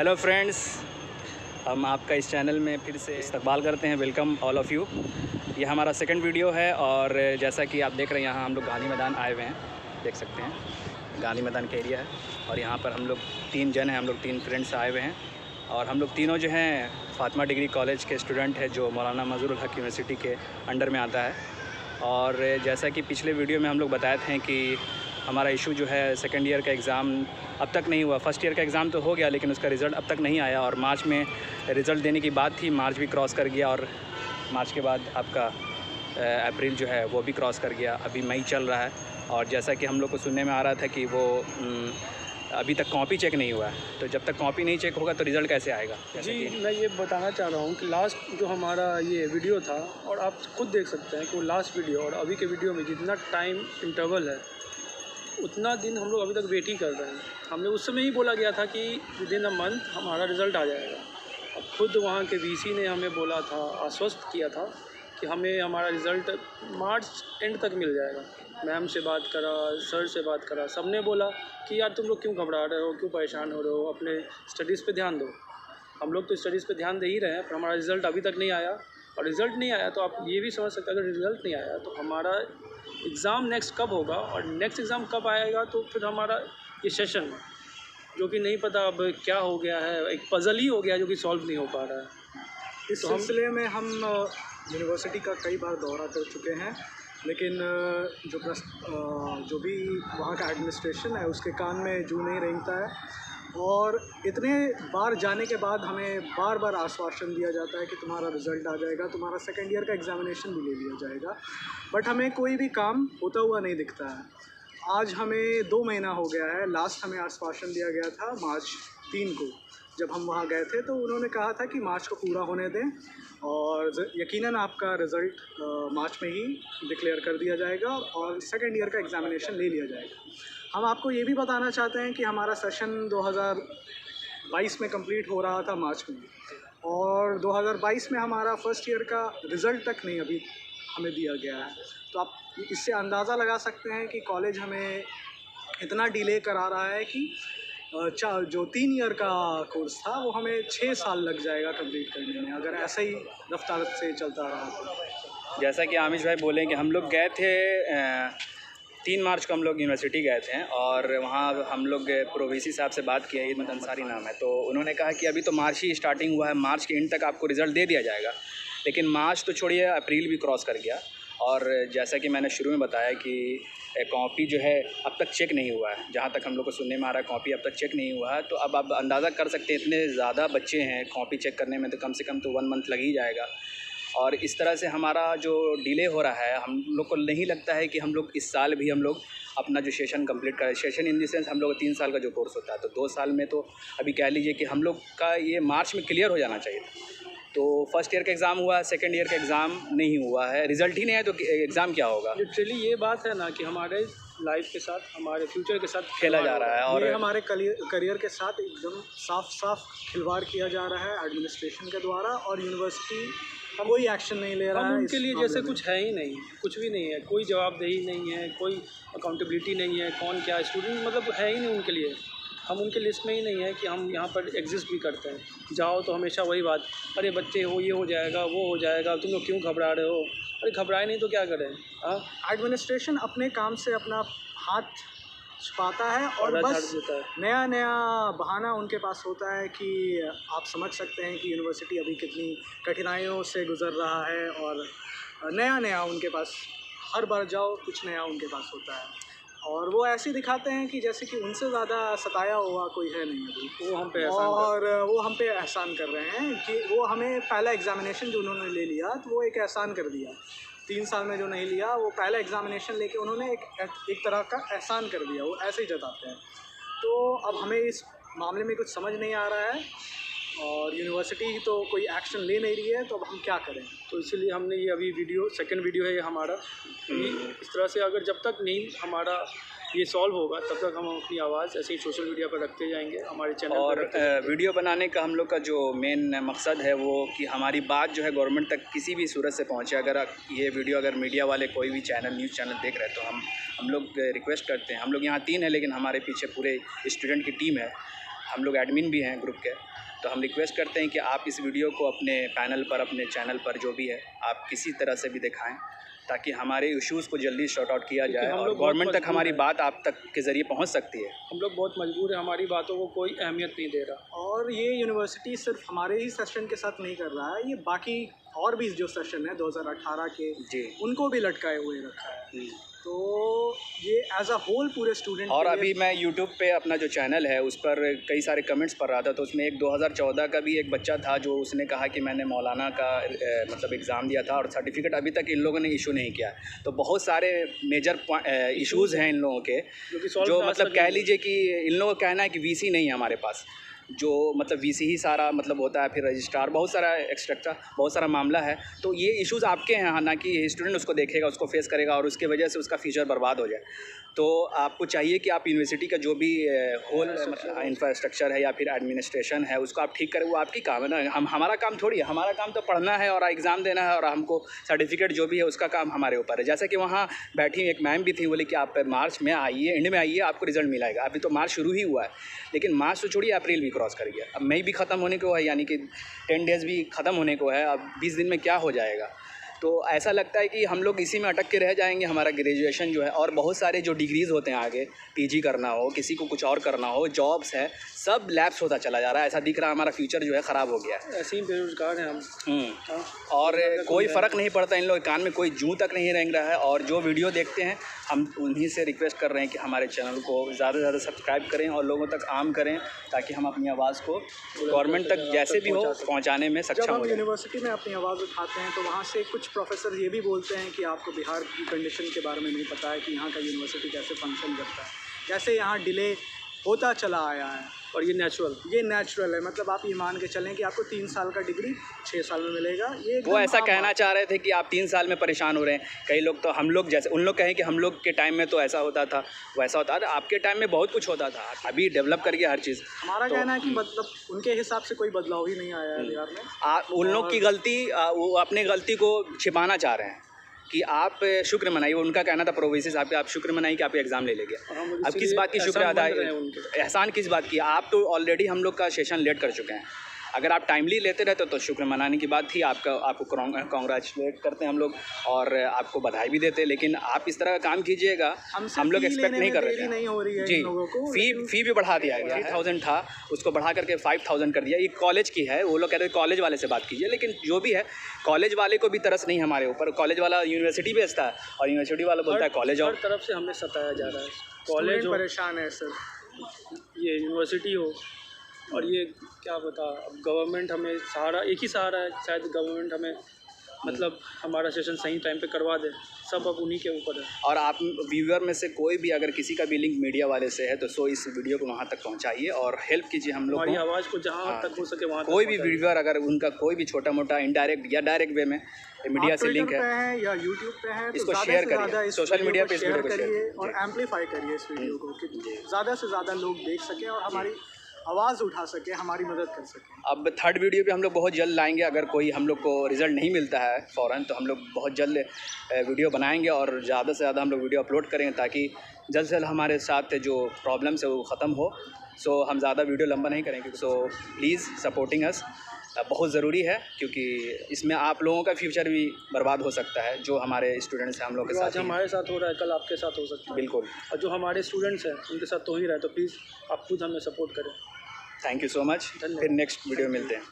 Hello friends, हम आपका इस चैनल में फिर से इस्तकबाल करते हैं। Welcome all of you. ये हमारा सेकंड वीडियो है और जैसा कि आप देख रहे हैं यहाँ हम लोग गांधी मैदान आए हुए हैं। देख सकते हैं गांधी मैदान का एरिया है और यहाँ पर हम लोग 3 जन हैं, हम लोग 3 फ्रेंड्स आए हुए हैं और हम लोग तीनों जो हैं फातिमा डिग्री कॉलेज के स्टूडेंट हैं जो मौलाना मज़हरुल हक़ यूनिवर्सिटी के अंडर में आता है। और जैसा कि पिछले वीडियो में हम लोग बताए थे कि हमारा इशू जो है सेकेंड ईयर का एग्ज़ाम अब तक नहीं हुआ। फर्स्ट ईयर का एग्ज़ाम तो हो गया लेकिन उसका रिज़ल्ट अब तक नहीं आया और मार्च में रिज़ल्ट देने की बात थी, मार्च भी क्रॉस कर गया और मार्च के बाद आपका अप्रैल जो है वो भी क्रॉस कर गया, अभी मई चल रहा है। और जैसा कि हम लोग को सुनने में आ रहा था कि वो अभी तक कॉपी चेक नहीं हुआ है, तो जब तक कॉपी नहीं चेक होगा तो रिज़ल्ट कैसे आएगा? जी, मैं ये बताना चाह रहा हूँ कि लास्ट जो हमारा ये वीडियो था और आप खुद देख सकते हैं कि वो लास्ट वीडियो और अभी के वीडियो में जितना टाइम इंटरवल है उतना दिन हम लोग अभी तक वेट ही कर रहे हैं। हमने उस समय ही बोला गया था कि विद इन अ मंथ हमारा रिज़ल्ट आ जाएगा। अब खुद वहाँ के वीसी ने हमें बोला था, आश्वस्त किया था कि हमें हमारा रिज़ल्ट मार्च एंड तक मिल जाएगा। मैम से बात करा, सर से बात करा, सब ने बोला कि यार तुम लोग क्यों घबरा रहे हो, क्यों परेशान हो रहे हो, अपने स्टडीज़ पे ध्यान दो। हम लोग तो स्टडीज़ पे ध्यान दे ही रहे हैं, पर हमारा रिज़ल्ट अभी तक नहीं आया। और रिज़ल्ट नहीं आया तो आप ये भी समझ सकते हैं, अगर रिज़ल्ट नहीं आया तो हमारा एग्ज़ाम नेक्स्ट कब होगा और नेक्स्ट एग्ज़ाम कब आएगा, तो फिर हमारा ये सेशन जो कि नहीं पता अब क्या हो गया है, एक पज़ल ही हो गया जो कि सॉल्व नहीं हो पा रहा है। इस सिलसिले में हम यूनिवर्सिटी का कई बार दौरा कर चुके हैं, लेकिन जो भी वहाँ का एडमिनिस्ट्रेशन है उसके कान में जू नहीं रेंगता है और इतने बार जाने के बाद हमें बार बार आश्वासन दिया जाता है कि तुम्हारा रिज़ल्ट आ जाएगा, तुम्हारा सेकेंड ईयर का एग्ज़ामिनेशन भी ले लिया जाएगा, बट हमें कोई भी काम होता हुआ नहीं दिखता है। आज हमें 2 महीना हो गया है, लास्ट हमें आश्वासन दिया गया था मार्च 3 को। जब हम वहाँ गए थे तो उन्होंने कहा था कि मार्च को पूरा होने दें और यकीनन आपका रिज़ल्ट मार्च में ही डिक्लेयर कर दिया जाएगा और सेकेंड ईयर का एग्ज़ामिनेशन ले लिया जाएगा। हम आपको ये भी बताना चाहते हैं कि हमारा सेशन 2022 में कंप्लीट हो रहा था मार्च में और 2022 में हमारा फ़र्स्ट ईयर का रिज़ल्ट तक नहीं अभी हमें दिया गया है। तो आप इससे अंदाज़ा लगा सकते हैं कि कॉलेज हमें इतना डिले करा रहा है कि जो 3 ईयर का कोर्स था वो हमें 6 साल लग जाएगा कंप्लीट करने में, अगर ऐसे ही रफ्तार से चलता रहा तो। जैसा कि आमिश भाई बोलें कि हम लोग गए थे 3 मार्च को हम लोग यूनिवर्सिटी गए थे और वहाँ हम लोग प्रोवीसी साहब से बात किया, ईद अंसारी नाम है, तो उन्होंने कहा कि अभी तो मार्च ही स्टार्टिंग हुआ है, मार्च के एंड तक आपको रिज़ल्ट दे दिया जाएगा। लेकिन मार्च तो छोड़िए, अप्रैल भी क्रॉस कर गया और जैसा कि मैंने शुरू में बताया कि कॉपी जो है अब तक चेक नहीं हुआ है। जहाँ तक हम लोग को सुनने में आ रहा है कॉपी अब तक चेक नहीं हुआ है, तो अब आप अंदाज़ा कर सकते हैं इतने ज़्यादा बच्चे हैं, कॉपी चेक करने में तो कम से कम तो 1 मंथ लग ही जाएगा। और इस तरह से हमारा जो डिले हो रहा है, हम लोग को नहीं लगता है कि हम लोग इस साल भी हम लोग अपना जो सेशन कंप्लीट करें। सेशन इन द सेंस हम लोग 3 साल का जो कोर्स होता है, तो 2 साल में तो अभी कह लीजिए कि हम लोग का ये मार्च में क्लियर हो जाना चाहिए। तो फर्स्ट ईयर का एग्ज़ाम हुआ है, सेकेंड ईयर का एग्ज़ाम नहीं हुआ है, रिज़ल्ट ही नहीं है तो एग्ज़ाम क्या होगा? लिटरली ये बात है ना कि हमारे लाइफ के साथ, हमारे फ्यूचर के साथ खेला जा रहा है और ये हमारे करियर के साथ एकदम साफ खिलवाड़ किया जा रहा है एडमिनिस्ट्रेशन के द्वारा और यूनिवर्सिटी कोई एक्शन नहीं ले रहा है। उनके लिए जैसे कुछ है ही नहीं, कुछ भी नहीं है, कोई जवाबदेही नहीं है, कोई अकाउंटेबिलिटी नहीं है, कौन क्या स्टूडेंट मतलब है ही नहीं उनके लिए। हम उनके लिस्ट में ही नहीं है कि हम यहाँ पर एग्जिस्ट भी करते हैं। जाओ तो हमेशा वही बात, अरे बच्चे हो, ये हो जाएगा, वो हो जाएगा, तुम लोग क्यों घबरा रहे हो? अरे घबराए नहीं तो क्या करें? एडमिनिस्ट्रेशन अपने काम से अपना हाथ छुपाता है और बस नया बहाना उनके पास होता है कि आप समझ सकते हैं कि यूनिवर्सिटी अभी कितनी कठिनाइयों से गुज़र रहा है और नया उनके पास हर बार जाओ कुछ नया उनके पास होता है और वो ऐसे दिखाते हैं कि जैसे कि उनसे ज़्यादा सताया हुआ कोई है नहीं अभी, वो हम पे एहसान कर रहे हैं कि वो हमें पहला एग्ज़ामिनेशन जो उन्होंने ले लिया तो वो एक एहसान कर दिया। 3 साल में जो नहीं लिया वो पहला एग्ज़ामिनेशन लेके उन्होंने एक तरह का एहसान कर दिया, वो ऐसे ही जताते हैं। तो अब हमें इस मामले में कुछ समझ नहीं आ रहा है और यूनिवर्सिटी तो कोई एक्शन ले नहीं रही है, तो अब हम क्या करें? तो इसीलिए हमने ये अभी सेकंड वीडियो है ये हमारा। इस तरह से अगर जब तक नहीं हमारा ये सॉल्व होगा तब तक हम अपनी आवाज़ ऐसे ही सोशल मीडिया पर रखते जाएंगे, हमारे चैनल और पर वीडियो बनाने का हम लोग का जो मेन मकसद है वो कि हमारी बात जो है गवर्नमेंट तक किसी भी सूरत से पहुंचे। अगर ये वीडियो अगर मीडिया वाले कोई भी चैनल न्यूज़ चैनल देख रहे हैं तो हम लोग रिक्वेस्ट करते हैं। हम लोग यहाँ 3 हैं लेकिन हमारे पीछे पूरे स्टूडेंट की टीम है, हम लोग एडमिन भी हैं ग्रुप के, तो हम रिक्वेस्ट करते हैं कि आप इस वीडियो को अपने पैनल पर, अपने चैनल पर जो भी है, आप किसी तरह से भी दिखाएं ताकि हमारे इश्यूज़ को जल्दी शॉर्ट आउट किया जाए और गवर्नमेंट तक हमारी बात आप तक के ज़रिए पहुंच सकती है। हम लोग बहुत मजबूर हैं, हमारी बातों को कोई अहमियत नहीं दे रहा। और ये यूनिवर्सिटी सिर्फ हमारे ही सेशन के साथ नहीं कर रहा है, ये बाकी और भी जो सेशन है 2018 के जी, उनको भी लटकाए हुए रखा है। तो ये एज अ होल पूरे स्टूडेंट। और अभी मैं यूट्यूब पे अपना जो चैनल है उस पर कई सारे कमेंट्स पढ़ रहा था, तो उसमें एक 2014 का भी एक बच्चा था जो उसने कहा कि मैंने मौलाना का मतलब एग्ज़ाम दिया था और सर्टिफिकेट अभी तक इन लोगों ने इशू नहीं किया। तो बहुत सारे मेजर इश्यूज़ हैं इन लोगों के जो मतलब कह लीजिए कि इन लोगों का कहना है कि वीसी नहीं है हमारे पास, जो मतलब वीसी ही सारा मतलब होता है, फिर रजिस्ट्रार, बहुत सारा एक्स्ट्रा बहुत सारा मामला है। तो ये इश्यूज़ आपके हैं, हाँ, ना कि स्टूडेंट उसको देखेगा, उसको फेस करेगा और उसके वजह से उसका फ्यूचर बर्बाद हो जाए। तो आपको चाहिए कि आप यूनिवर्सिटी का जो भी होल मतलब इंफ्रास्ट्रक्चर है या फिर एडमिनिस्ट्रेशन है उसको आप ठीक करें, वो आपकी काम है ना। हमारा काम थोड़ी है, हमारा काम तो पढ़ना है और एग्ज़ाम देना है और हमको सर्टिफिकेट जो भी है उसका काम हमारे ऊपर है। जैसे कि वहाँ बैठी एक मैम भी थी, बोली कि आप मार्च में आइए, एंड में आइए, आपको रिजल्ट मिलेगा। अभी तो मार्च शुरू ही हुआ है, लेकिन मार्च तो छोड़िए अप्रैल भी क्रॉस कर गया, अब मई भी ख़त्म होने को है, यानी कि 10 डेज़ भी ख़त्म होने को है। अब 20 दिन में क्या हो जाएगा। तो ऐसा लगता है कि हम लोग इसी में अटक के रह जाएंगे। हमारा ग्रेजुएशन जो है और बहुत सारे जो डिग्रीज़ होते हैं आगे, पीजी करना हो, किसी को कुछ और करना हो, जॉब्स है, सब लैप्स होता चला जा रहा है। ऐसा दिख रहा है हमारा फ्यूचर जो है ख़राब हो गया है। ऐसे ही बेरोजगार हैं हम। और कोई फ़र्क नहीं पड़ता, इन लोग के कान में कोई जूं तक नहीं रेंग रहा है। और जो वीडियो देखते हैं हम उन्हीं से रिक्वेस्ट कर रहे हैं कि हमारे चैनल को ज़्यादा से ज़्यादा सब्सक्राइब करें और लोगों तक आम करें ताकि हम अपनी आवाज़ को गवर्नमेंट तक जैसे भी हो पहुंचाने में सक्षम जब हो हम जाए। यूनिवर्सिटी में अपनी आवाज़ उठाते हैं तो वहाँ से कुछ प्रोफेसर ये भी बोलते हैं कि आपको बिहार की कंडीशन के बारे में नहीं पता है कि यहाँ का यूनिवर्सिटी कैसे फंक्शन करता है, कैसे यहाँ डिले होता चला आया है। और ये नेचुरल है, मतलब आप ये मान के चलें कि आपको 3 साल का डिग्री 6 साल में मिलेगा। ये वो ऐसा कहना चाह रहे थे कि आप 3 साल में परेशान हो रहे हैं। कई लोग तो, हम लोग जैसे उन लोग कहें कि हम लोग के टाइम में तो ऐसा होता था, वैसा होता था, आपके टाइम में बहुत कुछ होता था, अभी डेवलप कर गया हर चीज़। हमारा कहना है कि मतलब उनके हिसाब से कोई बदलाव ही नहीं आया है बिहार में। उन लोग की गलती, वो अपनी गलती को छिपाना चाह रहे हैं कि आप शुक्र मनाइए। उनका कहना था प्रोविसी साहब कि आप शुक्र मनाइए कि आप एग्ज़ाम ले लेंगे। अब किस बात की शुक्र अदा, एहसान किस बात की? आप तो ऑलरेडी हम लोग का सेशन लेट कर चुके हैं। अगर आप टाइमली लेते रहते तो शुक्र मनाने की बात थी। आपको कॉन्ग्रेचुलेट करते हैं हम लोग और आपको बधाई भी देते हैं, लेकिन आप इस तरह का काम कीजिएगा, हम लोग एक्सपेक्ट नहीं कर रहे थे। नहीं हो रही है जी, फ़ी भी बढ़ा दिया गया। 3000 था, उसको बढ़ा करके 5000 कर दिया। ये कॉलेज की है, वो लोग कहते हैं कॉलेज वाले से बात कीजिए, लेकिन जो भी है कॉलेज वाले को भी तरस नहीं हमारे ऊपर। कॉलेज वाला यूनिवर्सिटी बेचता है और यूनिवर्सिटी वाला बोलता है कॉलेज। और हर तरफ से हमें सताया जा रहा है, कॉलेज परेशान है सर, ये यूनिवर्सिटी हो, और ये क्या बता, अब गवर्नमेंट हमें सहारा, एक ही सहारा है, शायद गवर्नमेंट हमें मतलब हमारा सेशन सही टाइम पे करवा दे, सब अब उन्हीं के ऊपर है। और आप व्यूअर में से कोई भी अगर किसी का भी लिंक मीडिया वाले से है तो सो इस वीडियो को वहाँ तक पहुँचाइए और हेल्प कीजिए हम लोग हमारी आवाज़ को जहाँ तक हो सके वहाँ कोई भी व्यूअर अगर उनका कोई भी छोटा मोटा इनडायरेक्ट या डायरेक्ट वे में मीडिया से लिंक है या यूट्यूब पे है, इसको शेयर करिए, सोशल मीडिया पे इस वीडियो को शेयर करिए और एम्पलीफाई करिए इस वीडियो को कि ज़्यादा से ज़्यादा लोग देख सकें और हमारी आवाज़ उठा सके, हमारी मदद कर सकें। अब 3rd वीडियो पे हम लोग बहुत जल्द लाएंगे। अगर कोई हम लोग को रिज़ल्ट नहीं मिलता है फ़ौरन तो हम लोग बहुत जल्द वीडियो बनाएंगे और ज़्यादा से ज़्यादा हम लोग वीडियो अपलोड करेंगे ताकि जल्द से जल्द हमारे साथ जो प्रॉब्लम्स है वो ख़त्म हो। सो हम ज़्यादा वीडियो लंबा नहीं करेंगे। सो प्लीज़ सपोर्टिंग अस बहुत ज़रूरी है, क्योंकि इसमें आप लोगों का फ्यूचर भी बर्बाद हो सकता है। जो हमारे स्टूडेंट्स हैं हम लोग के साथ, आज हमारे साथ हो रहा है कल आपके साथ हो सकता है। बिल्कुल। और जो हमारे स्टूडेंट्स हैं उनके साथ तो ही रहा है, तो प्लीज़ आप खुद हमें सपोर्ट करें। Thank you so much. फिर नेक्स्ट वीडियो मिलते हैं।